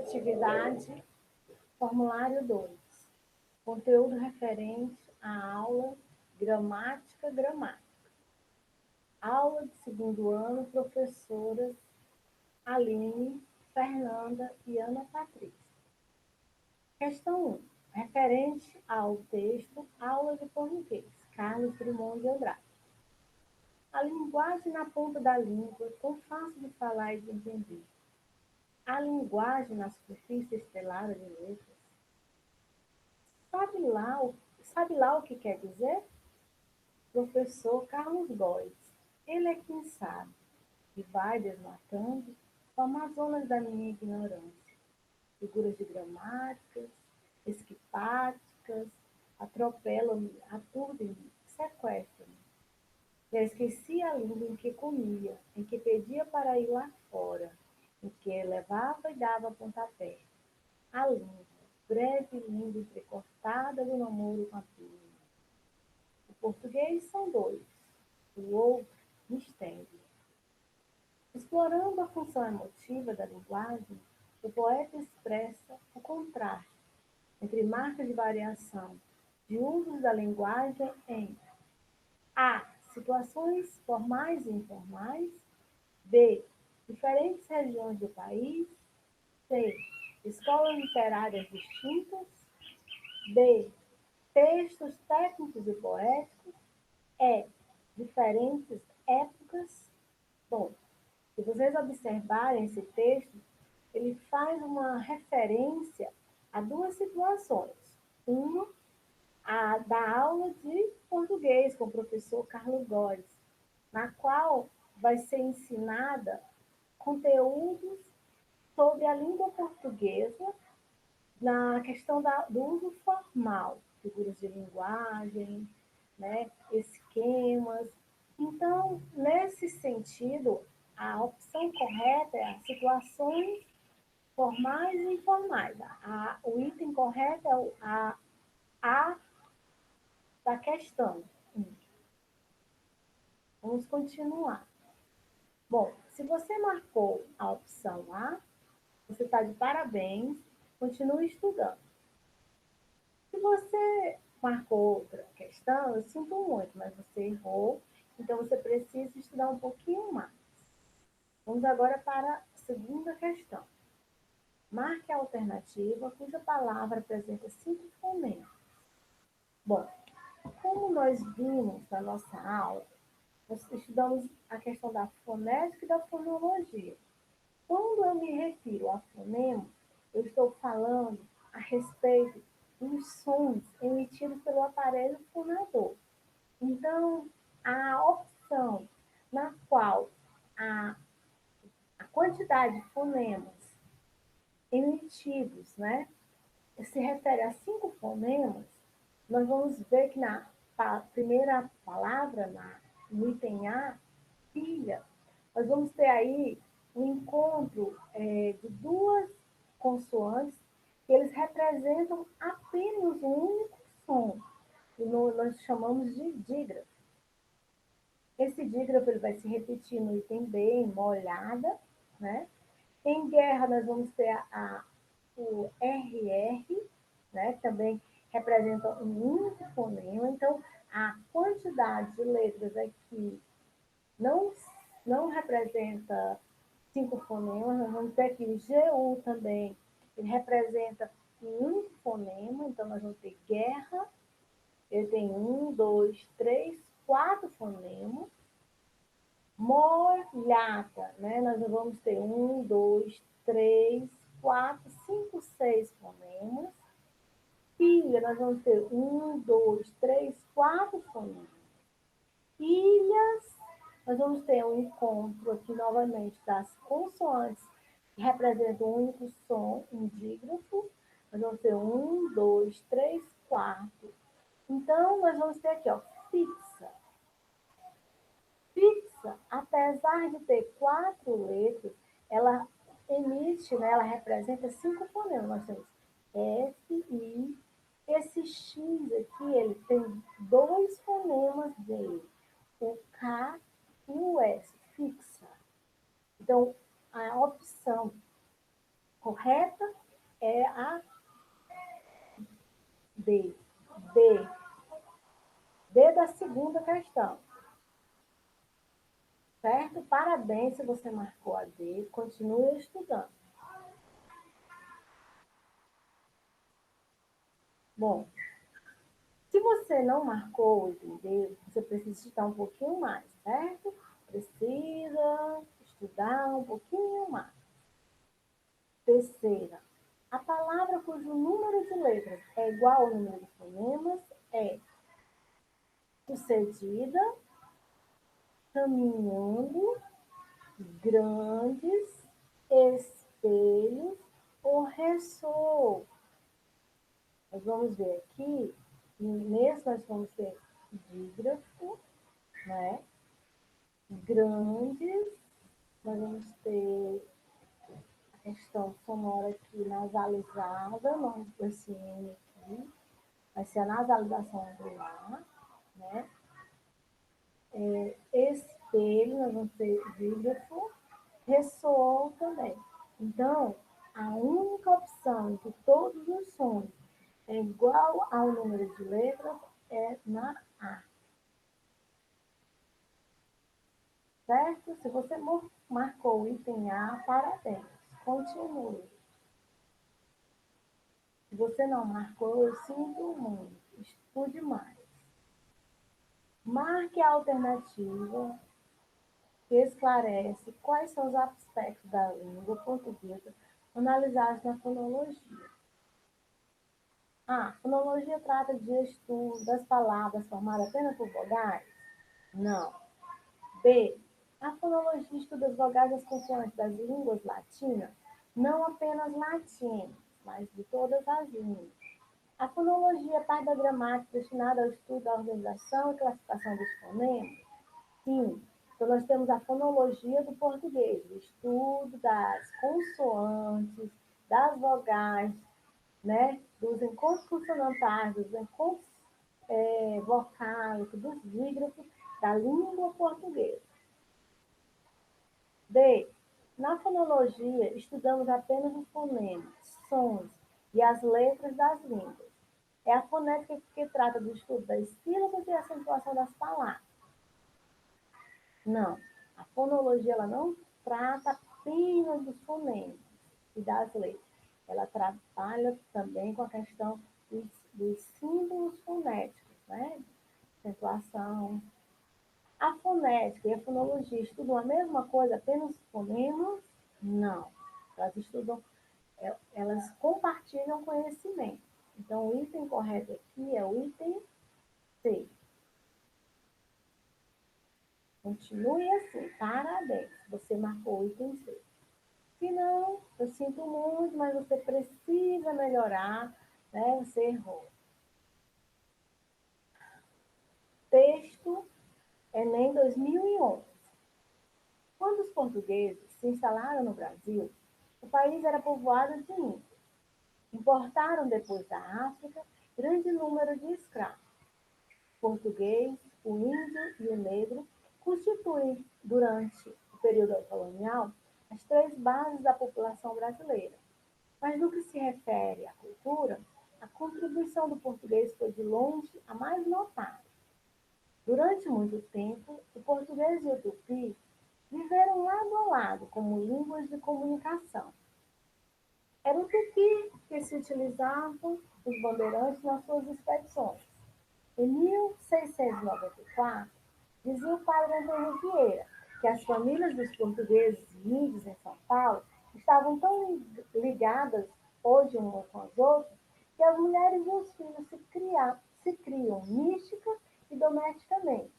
atividade, formulário 2. Conteúdo referente à aula gramática. Aula de segundo ano, professoras Aline, Fernanda e Ana Patrícia. Questão 1. Referente ao texto Aula de Português, Carlos Drummond de Andrade. A linguagem na ponta da língua, tão fácil de falar e de entender. A linguagem na superfície estelada de letras. Sabe lá o que quer dizer? Professor Carlos Góes. Ele é quem sabe e vai desmatando o Amazonas da minha ignorância. Figuras de gramáticas, esquipáticas, atropelam-me, aturdem-me, sequestram-me. Já esqueci a língua em que comia, em que pedia para ir lá fora, em que levava e dava pontapé. A língua, breve língua entrecortada do namoro com a turma. O português são dois, o outro mistérios. Explorando a função emotiva da linguagem, o poeta expressa o contraste entre marcas de variação de usos da linguagem em a. Situações formais e informais. B. Diferentes regiões do país. C. Escolas literárias distintas. D. Textos técnicos e poéticos. E. Diferentes épocas. Bom, se vocês observarem esse texto, ele faz uma referência a duas situações. Uma, a da aula de português com o professor Carlos Góes, na qual vai ser ensinada conteúdos sobre a língua portuguesa na questão do uso formal, figuras de linguagem, né, esquemas. Então, nesse sentido, a opção correta é as situações formais e informais. O item correto é a da questão. Vamos continuar. Bom, se você marcou a opção A, você está de parabéns, continue estudando. Se você marcou outra questão, eu sinto muito, mas você errou, então você precisa estudar um pouquinho mais. Vamos agora para a segunda questão. Marque a alternativa cuja palavra apresenta 5 fonemas. Bom, como nós vimos na nossa aula, nós estudamos a questão da fonética e da fonologia. Quando eu me refiro a fonema, eu estou falando a respeito dos sons emitidos pelo aparelho fonador. Então, a opção na qual a quantidade de fonemas emitidos, né, se refere a 5 fonemas, nós vamos ver que na primeira palavra, no item A, filha, nós vamos ter aí um encontro de duas consoantes que eles representam apenas um único som, que nós chamamos de dígrafo. Esse dígrafo ele vai se repetir no item B, em molhada, né? Em guerra, nós vamos ter o RR, né? Também representa um único fonema. Então, a quantidade de letras aqui não representa 5 fonemas. Nós vamos ter aqui o GU também, ele representa um único fonema. Então, nós vamos ter guerra, ele tem 1, 2, 3, 4 fonemas. Molhada, né? Nós vamos ter 1, 2, 3, 4, 5, 6 fonemas. Filha, nós vamos ter 1, 2, 3, 4 fonemas. Ilhas, nós vamos ter um encontro aqui novamente das consoantes que representam um único som, um dígrafo. Nós vamos ter 1, 2, 3, 4. Então, nós vamos ter aqui, ó, fixa. Fixa, apesar de ter 4 letras, ela emite, né, ela representa 5 fonemas. Nós temos F, I. Esse X aqui, ele tem 2 fonemas dele, o K e o S, fixa. Então, a opção correta é a D. D. D da segunda questão. Certo? Parabéns se você marcou a D. Continue estudando. Bom, se você não marcou, entendeu? Você precisa estudar um pouquinho mais, certo? Precisa estudar um pouquinho mais. Terceira, a palavra cujo número de letras é igual ao número de fonemas é sucedida, caminhando, grandes, espelhos ou ressoou. Nós vamos ver aqui, nesse nós vamos ter dígrafo, né? Grandes, nós vamos ter a questão sonora aqui nasalizada, nós esse N aqui, vai ser a nasalização do ar, né? Espelho, nós vamos ter dígrafo, ressoou também. Então, a única opção de todos os sons é igual ao número de letras é na A. Certo? Se você marcou o item A, parabéns. Continue. Se você não marcou, eu sinto muito. Estude mais. Marque a alternativa que esclarece quais são os aspectos da língua portuguesa analisados na fonologia. A. Fonologia trata de estudo das palavras formadas apenas por vogais? Não. B. A fonologia estuda as vogais e as consoantes das línguas latinas, não apenas latinas, mas de todas as línguas. A fonologia é parte da gramática destinada ao estudo da organização e classificação dos fonemas? Sim. Então, nós temos a fonologia do português, o estudo das consoantes, das vogais, né? Dos encontros consonantais, dos encontros vocálicos, dos dígrafos da língua portuguesa. D. Na fonologia, estudamos apenas os fonemas, sons e as letras das línguas. É a fonética que trata do estudo das sílabas e acentuação das palavras. Não. A fonologia ela não trata apenas dos fonemas e das letras. Ela trabalha também com a questão dos símbolos fonéticos, né? Acentuação. A fonética e a fonologia estudam a mesma coisa, apenas fonemas? Não. Elas estudam, elas compartilham conhecimento. Então, o item correto aqui é o item C. Continue assim, parabéns. Você marcou o item C. Se não, eu sinto muito, mas você precisa melhorar, né? Você errou. Texto Enem 2011. Quando os portugueses se instalaram no Brasil, o país era povoado de índios. Importaram depois da África grande número de escravos. O português, o índio e o negro constituem, durante o período colonial, as três bases da população brasileira. Mas no que se refere à cultura, a contribuição do português foi de longe a mais notável. Durante muito tempo, o português e o tupi viveram lado a lado como línguas de comunicação. Era o tupi que se utilizavam os bandeirantes nas suas expedições. Em 1694, dizia o padre Antônio Vieira que as famílias dos portugueses e índios em São Paulo estavam tão ligadas hoje umas com as outras que as mulheres e os filhos se criam mística e domesticamente.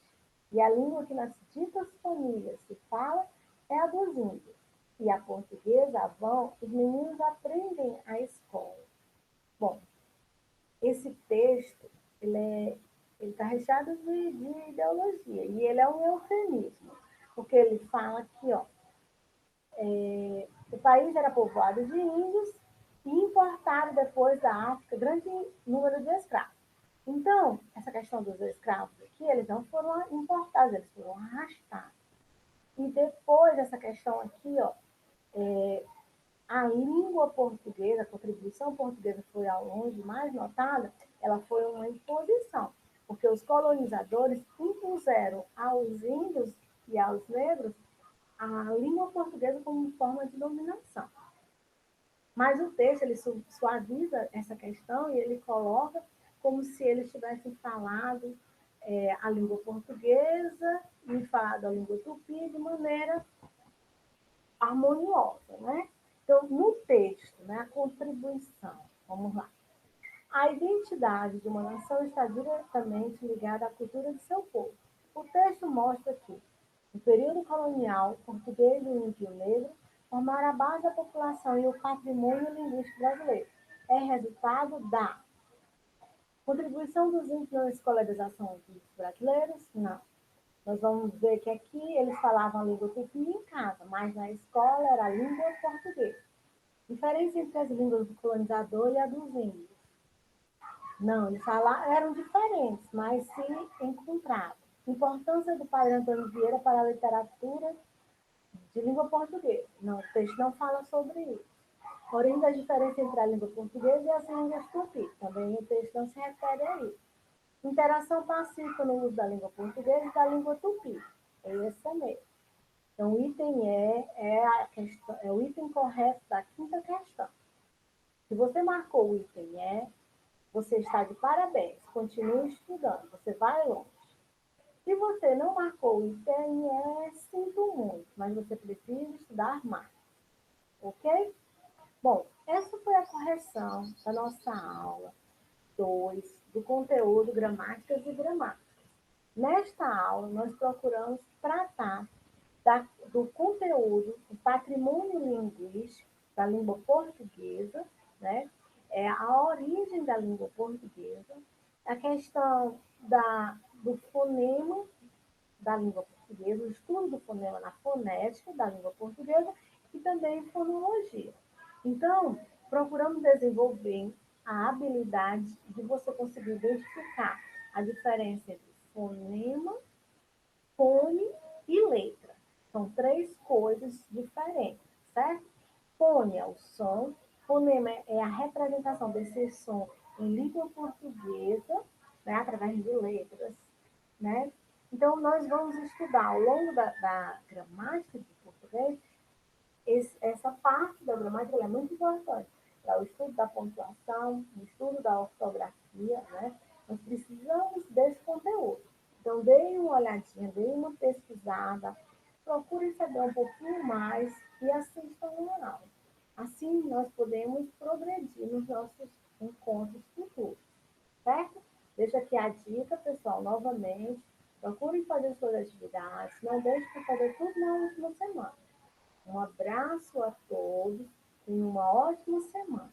E a língua que nas ditas famílias se fala é a dos índios. E a portuguesa vão, os meninos aprendem à escola. Bom, esse texto, ele está recheado de ideologia, e ele é um eufemismo, porque ele fala que o país era povoado de índios e importaram depois da África grande número de escravos. Então, essa questão dos escravos aqui, eles não foram importados, eles foram arrastados. E depois, essa questão aqui, A língua portuguesa, a contribuição portuguesa foi ao longe mais notada, ela foi uma imposição, porque os colonizadores impuseram aos índios e aos negros a língua portuguesa como forma de dominação. Mas o texto ele suaviza essa questão e ele coloca como se eles tivessem falado a língua portuguesa e falado a língua tupi de maneira harmoniosa, né? Então, no texto, né, a contribuição, vamos lá. A identidade de uma nação está diretamente ligada à cultura de seu povo. O texto mostra que, no período colonial, o português e o índio negro formaram a base da população e o patrimônio linguístico brasileiro. É resultado da contribuição dos índios na escolarização dos brasileiros? Não. Nós vamos ver que aqui eles falavam a língua tupi em casa, mas na escola era a língua portuguesa. Diferença entre as línguas do colonizador e a dos índios. Não, eles falaram, eram diferentes, mas se encontravam. Importância do padre Antônio Vieira para a literatura de língua portuguesa. Não, o texto não fala sobre isso. Porém, da diferença entre a língua portuguesa e as línguas tupi. Também o texto não se refere a isso. Interação pacífica no uso da língua portuguesa e da língua tupi. É esse mesmo. Então, o item é o item correto da quinta questão. Se você marcou o item você está de parabéns. Continue estudando, você vai longe. Se você não marcou o item sinto muito, mas você precisa estudar mais. Ok? Bom, essa foi a correção da nossa aula 2 do conteúdo Gramáticas e Gramáticas. Nesta aula, nós procuramos tratar do conteúdo, do patrimônio linguístico da língua portuguesa, né? A origem da língua portuguesa, a questão do fonema da língua portuguesa, o estudo do fonema na fonética da língua portuguesa e também fonologia. Então, procuramos desenvolver a habilidade de você conseguir identificar a diferença entre fonema, fone e letra. São três coisas diferentes, certo? Fone é o som, fonema é a representação desse som em língua portuguesa, né, através de letras, né? Então, nós vamos estudar ao longo da gramática de português, essa parte da gramática é muito importante para o estudo da pontuação, o estudo da ortografia, né? Nós precisamos desse conteúdo. Então, deem uma olhadinha, deem uma pesquisada, procurem saber um pouquinho mais e assistam uma aula. Assim, nós podemos progredir nos nossos encontros futuros, certo? Deixa aqui a dica, pessoal, novamente. Procurem fazer suas atividades, não deixe de fazer tudo na última semana. Um abraço a todos e uma ótima semana.